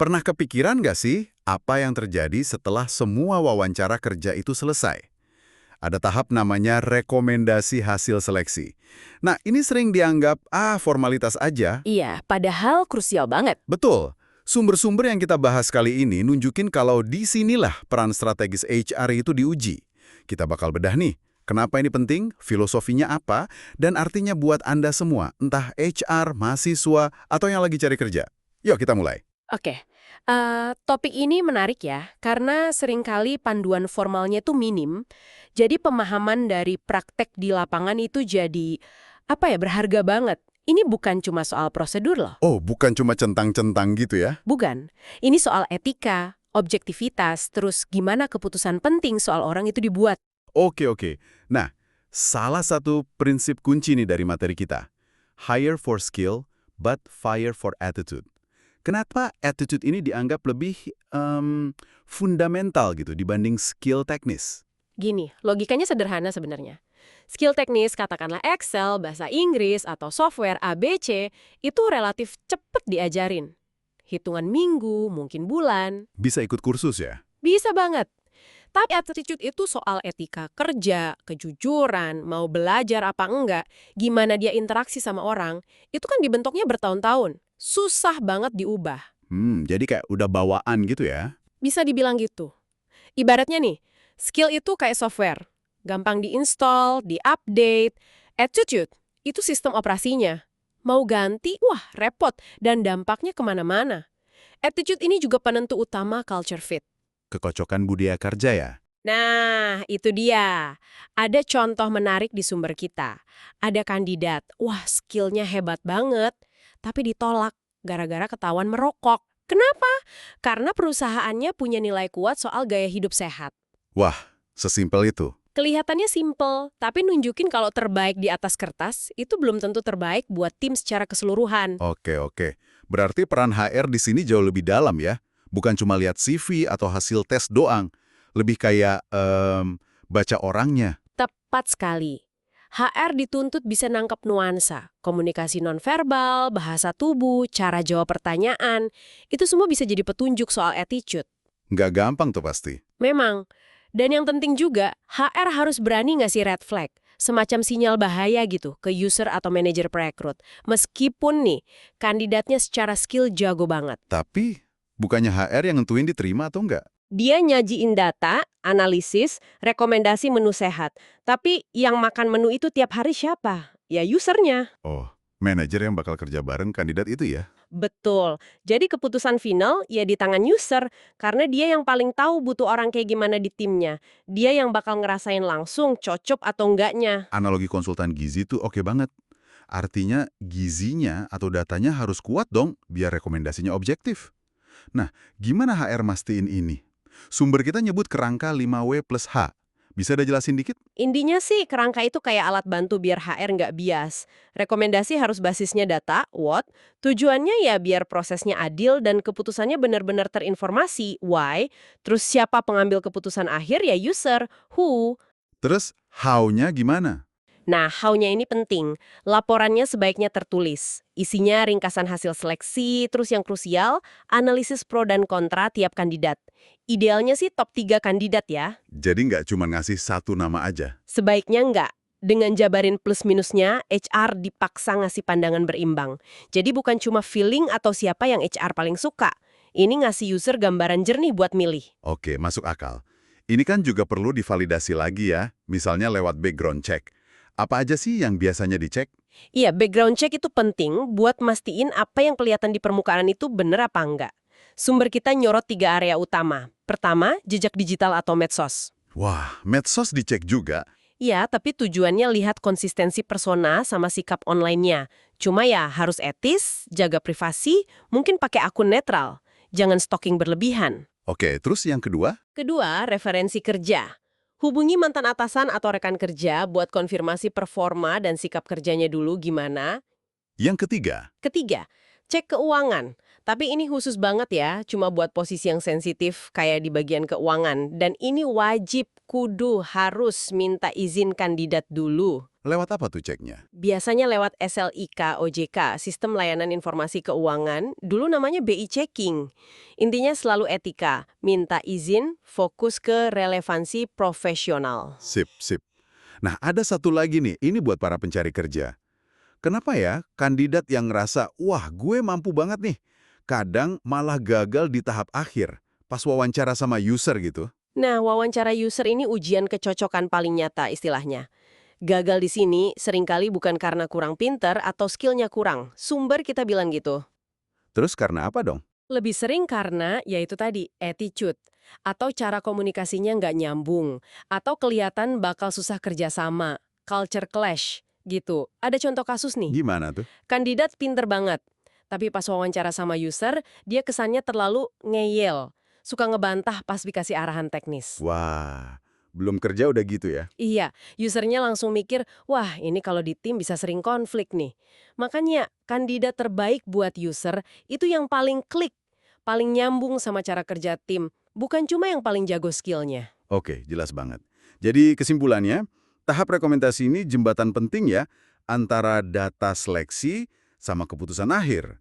Pernah kepikiran nggak sih apa yang terjadi setelah semua wawancara kerja itu selesai? Ada tahap namanya rekomendasi hasil seleksi. Nah, ini sering dianggap, formalitas aja. Iya, padahal krusial banget. Betul. Sumber-sumber yang kita bahas kali ini nunjukin kalau di sinilah peran strategis HR itu diuji. Kita bakal bedah nih, kenapa ini penting, filosofinya apa, dan artinya buat Anda semua, entah HR, mahasiswa, atau yang lagi cari kerja. Yuk kita mulai. Oke, topik ini menarik ya, karena seringkali panduan formalnya itu minim, jadi pemahaman dari praktek di lapangan itu jadi, berharga banget. Ini bukan cuma soal prosedur loh, Oh, bukan cuma centang-centang gitu ya? bukan. Ini soal etika, objektivitas, terus gimana keputusan penting soal orang itu dibuat. Oke, oke. Nah, salah satu prinsip kunci nih dari materi kita. Hire for skill, but fire for attitude. Kenapa attitude ini dianggap lebih fundamental gitu dibanding skill teknis? Gini, logikanya sederhana sebenarnya. Skill teknis, katakanlah Excel, bahasa Inggris, atau software ABC, itu relatif cepet diajarin. Hitungan minggu, mungkin bulan, Bisa ikut kursus ya? bisa banget. Tapi attitude itu soal etika kerja, kejujuran, mau belajar apa enggak, gimana dia interaksi sama orang, itu kan dibentuknya bertahun-tahun. Susah banget diubah. Jadi kayak udah bawaan gitu ya? Bisa dibilang gitu. Ibaratnya nih, skill itu kayak software. Gampang diinstal, diupdate. Attitude, itu sistem operasinya. Mau ganti, wah repot, dan dampaknya kemana-mana. Attitude ini juga penentu utama culture fit. Kekocokan budaya kerja ya? Nah, itu dia. Ada contoh menarik di sumber kita. Ada kandidat, wah skillnya hebat banget, tapi ditolak gara-gara ketahuan merokok. Kenapa? Karena perusahaannya punya nilai kuat soal gaya hidup sehat. Wah, sesimpel itu. Kelihatannya simple, tapi nunjukin kalau terbaik di atas kertas itu belum tentu terbaik buat tim secara keseluruhan. Oke, oke. Berarti peran HR di sini jauh lebih dalam ya? Bukan cuma lihat CV atau hasil tes doang. Lebih kayak baca orangnya. Tepat sekali. HR dituntut bisa nangkep nuansa, komunikasi nonverbal, bahasa tubuh, cara jawab pertanyaan. Itu semua bisa jadi petunjuk soal attitude. Nggak gampang tuh pasti. Memang. Dan yang penting juga, HR harus berani ngasih red flag, semacam sinyal bahaya gitu ke user atau manajer perekrut. Meskipun nih, kandidatnya secara skill jago banget. Tapi, bukannya HR yang nentuin diterima atau enggak? Dia nyajiin data, analisis, rekomendasi menu sehat. Tapi yang makan menu itu tiap hari siapa? Ya usernya. Oh, manajer yang bakal kerja bareng kandidat itu ya? Betul. Jadi keputusan final ya di tangan user, karena dia yang paling tahu butuh orang kayak gimana di timnya. Dia yang bakal ngerasain langsung cocok atau enggaknya. Analogi konsultan gizi tuh oke banget. Artinya gizinya atau datanya harus kuat dong biar rekomendasinya objektif. Nah, gimana HR mastiin ini? Sumber kita nyebut kerangka 5W plus H. Bisa dah jelasin dikit? Intinya sih kerangka itu kayak alat bantu biar HR nggak bias. Rekomendasi harus basisnya data, what? Tujuannya ya biar prosesnya adil dan keputusannya benar-benar terinformasi, why? Terus siapa pengambil keputusan akhir ya user, who? Terus, how-nya gimana? Nah, how-nya ini penting. Laporannya sebaiknya tertulis. Isinya ringkasan hasil seleksi, terus yang krusial, analisis pro dan kontra tiap kandidat. Idealnya sih top 3 kandidat ya. Jadi nggak cuma ngasih satu nama aja. Sebaiknya enggak. Dengan jabarin plus minusnya, HR dipaksa ngasih pandangan berimbang. Jadi bukan cuma feeling atau siapa yang HR paling suka. Ini ngasih user gambaran jernih buat milih. Oke, masuk akal. Ini kan juga perlu divalidasi lagi ya, misalnya lewat background check. Apa aja sih yang biasanya dicek? Iya, background check itu penting buat mastiin apa yang kelihatan di permukaan itu bener apa enggak. Sumber kita nyorot 3 area utama. Pertama, jejak digital atau medsos. Wah, medsos dicek juga. Iya, tapi tujuannya lihat konsistensi persona sama sikap online-nya. Cuma ya harus etis, jaga privasi, mungkin pakai akun netral. Jangan stalking berlebihan. Oke, terus yang kedua? Kedua, referensi kerja. Hubungi mantan atasan atau rekan kerja buat konfirmasi performa dan sikap kerjanya dulu gimana. Yang ketiga? Ketiga, cek keuangan. Tapi ini khusus banget ya, cuma buat posisi yang sensitif kayak di bagian keuangan. Dan ini wajib, kudu, harus minta izin kandidat dulu. Lewat apa tuh ceknya? Biasanya lewat SLIK OJK, Sistem Layanan Informasi Keuangan, dulu namanya BI Checking. Intinya selalu etika, minta izin, fokus ke relevansi profesional. Sip, sip. Nah, ada satu lagi nih, ini buat para pencari kerja. Kenapa ya kandidat yang ngerasa, wah gue mampu banget nih, kadang malah gagal di tahap akhir, pas wawancara sama user gitu? Nah, wawancara user ini ujian kecocokan paling nyata istilahnya. Gagal di sini seringkali bukan karena kurang pinter atau skillnya kurang. Sumber kita bilang gitu. Terus karena apa dong? Lebih sering karena, yaitu tadi, attitude. Atau cara komunikasinya nggak nyambung. Atau kelihatan bakal susah kerjasama. Culture clash, gitu. Ada contoh kasus nih. Gimana tuh? Kandidat pinter banget. Tapi pas wawancara sama user, dia kesannya terlalu ngeyel. Suka ngebantah pas dikasih arahan teknis. Wah, belum kerja udah gitu ya? Iya, usernya langsung mikir, wah ini kalau di tim bisa sering konflik nih. Makanya, kandidat terbaik buat user itu yang paling klik, paling nyambung sama cara kerja tim, bukan cuma yang paling jago skillnya. Oke, jelas banget. Jadi kesimpulannya, tahap rekomendasi ini jembatan penting ya antara data seleksi sama keputusan akhir.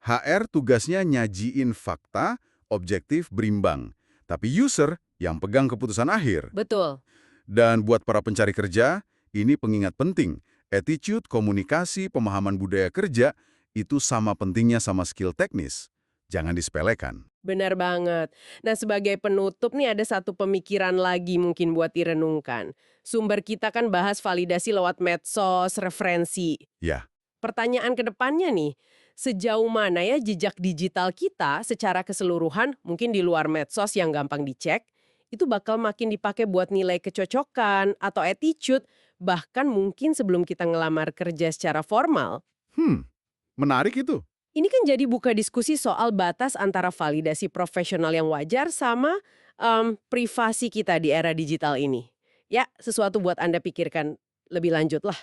HR tugasnya nyajiin fakta, objektif, berimbang. Tapi user yang pegang keputusan akhir. Betul. Dan buat para pencari kerja, ini pengingat penting. Attitude, komunikasi, pemahaman budaya kerja, itu sama pentingnya sama skill teknis. Jangan disepelekan. Benar banget. Nah, sebagai penutup nih ada satu pemikiran lagi mungkin buat direnungkan. Sumber kita kan bahas validasi lewat medsos, referensi. Ya, Pertanyaan ke depannya nih, sejauh mana ya jejak digital kita secara keseluruhan, mungkin di luar medsos yang gampang dicek, itu bakal makin dipakai buat nilai kecocokan atau attitude, bahkan mungkin sebelum kita ngelamar kerja secara formal. menarik itu. Ini kan jadi buka diskusi soal batas antara validasi profesional yang wajar sama privasi kita di era digital ini. Ya, sesuatu buat Anda pikirkan lebih lanjut lah.